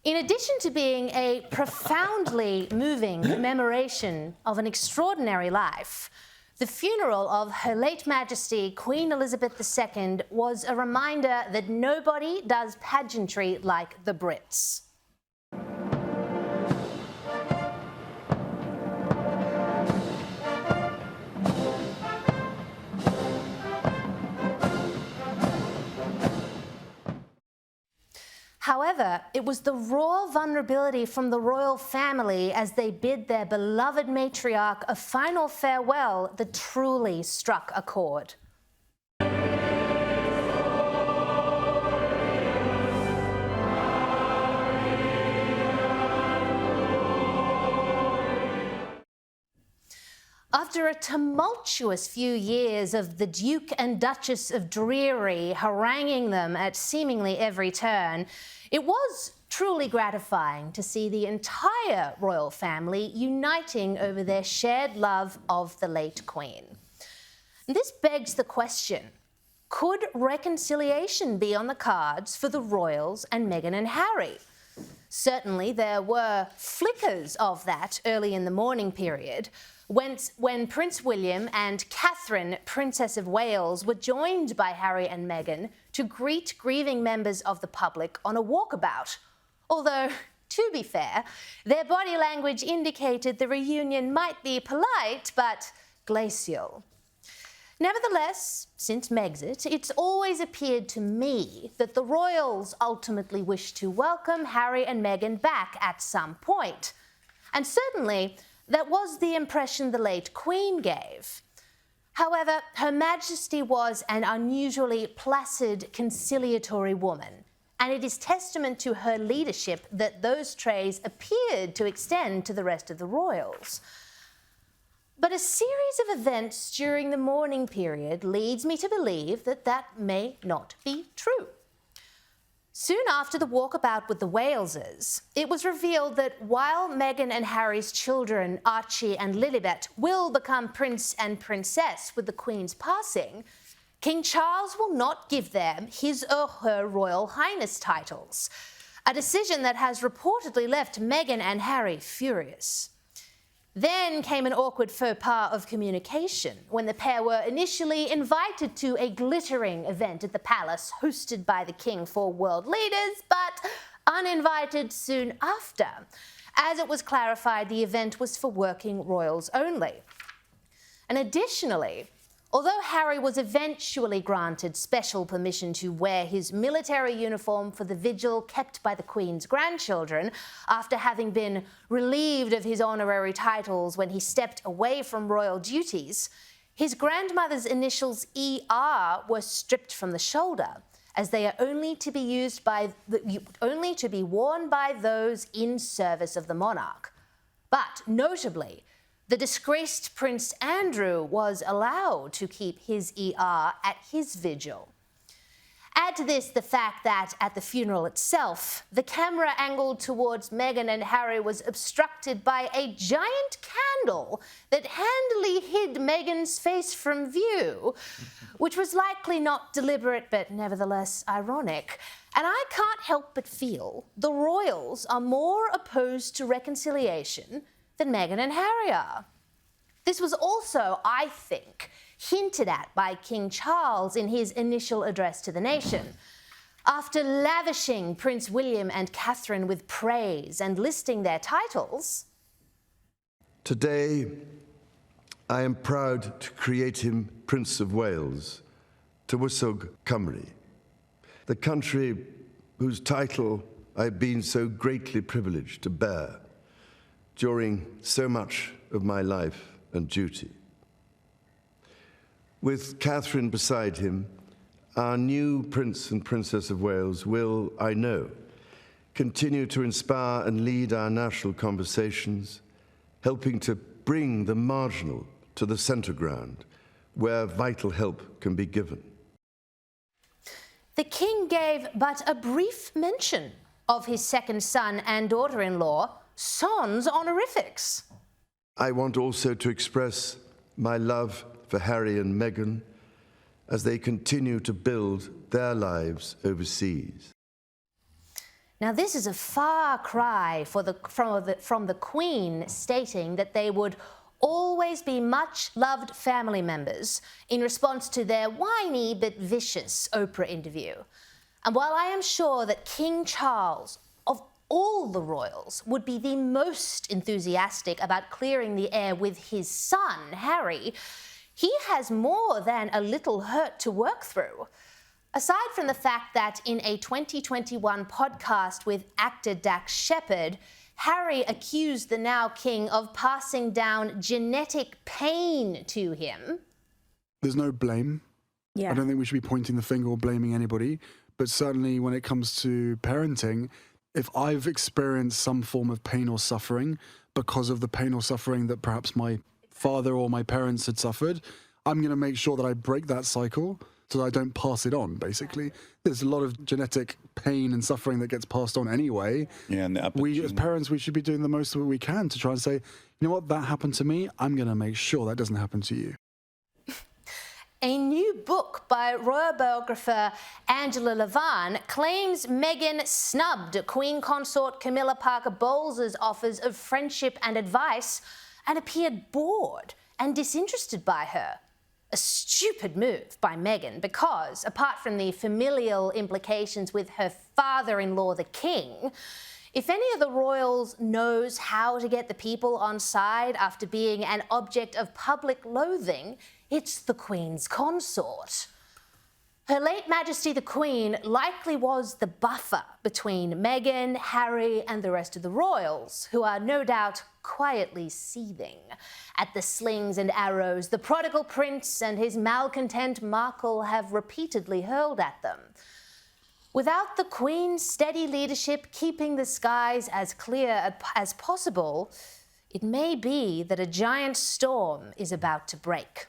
In addition to being a profoundly moving commemoration of an extraordinary life, the funeral of Her late Majesty Queen Elizabeth II was a reminder that nobody does pageantry like the Brits. However, it was the raw vulnerability from the royal family as they bid their beloved matriarch a final farewell that truly struck a chord. After a tumultuous few years of the Duke and Duchess of Dreary haranguing them at seemingly every turn, it was truly gratifying to see the entire royal family uniting over their shared love of the late Queen. This begs the question, could reconciliation be on the cards for the royals and Meghan and Harry? Certainly there were flickers of that early in the mourning period, when Prince William and Catherine, Princess of Wales, were joined by Harry and Meghan to greet grieving members of the public on a walkabout. Although, to be fair, their body language indicated the reunion might be polite, but glacial. Nevertheless, since Megxit, it's always appeared to me that the royals ultimately wished to welcome Harry and Meghan back at some point. And certainly, that was the impression the late Queen gave. However, Her Majesty was an unusually placid, conciliatory woman, and it is testament to her leadership that those traits appeared to extend to the rest of the royals. But a series of events during the mourning period leads me to believe that that may not be true. Soon after the walkabout with the Waleses, it was revealed that while Meghan and Harry's children, Archie and Lilibet, will become Prince and Princess with the Queen's passing, King Charles will not give them his or her Royal Highness titles, a decision that has reportedly left Meghan and Harry furious. Then came an awkward faux pas of communication when the pair were initially invited to a glittering event at the palace hosted by the king for world leaders, but uninvited soon after, as it was clarified the event was for working royals only. And additionally, although Harry was eventually granted special permission to wear his military uniform for the vigil kept by the Queen's grandchildren, after having been relieved of his honorary titles when he stepped away from royal duties, his grandmother's initials ER were stripped from the shoulder, as they are only to be worn by those in service of the monarch. But notably, the disgraced Prince Andrew was allowed to keep his ER at his vigil. Add to this the fact that at the funeral itself, the camera angled towards Meghan and Harry was obstructed by a giant candle that handily hid Meghan's face from view, which was likely not deliberate but nevertheless ironic. And I can't help but feel the royals are more opposed to reconciliation than Meghan and Harry are. This was also, I think, hinted at by King Charles in his initial address to the nation. After lavishing Prince William and Catherine with praise and listing their titles, "Today, I am proud to create him Prince of Wales, Tywysog Cymru, the country whose title I've been so greatly privileged to bear during so much of my life and duty." With Catherine beside him, our new Prince and Princess of Wales will, I know, continue to inspire and lead our national conversations, helping to bring the marginal to the centre ground, where vital help can be given. the king gave but a brief mention of his second son and daughter-in-law, sans honorifics. I want also to express my love for Harry and Meghan as they continue to build their lives overseas. Now, this is a far cry from the Queen stating that they would always be much-loved family members in response to their whiny but vicious Oprah interview. And while I am sure that King Charles, of all the royals, would be the most enthusiastic about clearing the air with his son, Harry, he has more than a little hurt to work through. Aside from the fact that in a 2021 podcast with actor Dax Shepard, Harry accused the now king of passing down genetic pain to him. There's no blame. Yeah. I don't think we should be pointing the finger or blaming anybody. But certainly when it comes to parenting, if I've experienced some form of pain or suffering because of the pain or suffering that perhaps my father or my parents had suffered, I'm going to make sure that I break that cycle so that I don't pass it on, basically. There's a lot of genetic pain and suffering that gets passed on anyway. Yeah, and we, as parents, we should be doing the most that we can to try and say, you know what, that happened to me, I'm going to make sure that doesn't happen to you. A new book by royal biographer Angela Levan claims Meghan snubbed Queen Consort Camilla Parker Bowles's offers of friendship and advice and appeared bored and disinterested by her. A stupid move by Meghan because, apart from the familial implications with her father-in-law, the king, if any of the royals knows how to get the people on side after being an object of public loathing, it's the Queen's consort. Her late Majesty the Queen likely was the buffer between Meghan, Harry and the rest of the royals, who are no doubt quietly seething at the slings and arrows the prodigal prince and his malcontent Markle have repeatedly hurled at them. Without the Queen's steady leadership keeping the skies as clear as possible, it may be that a giant storm is about to break.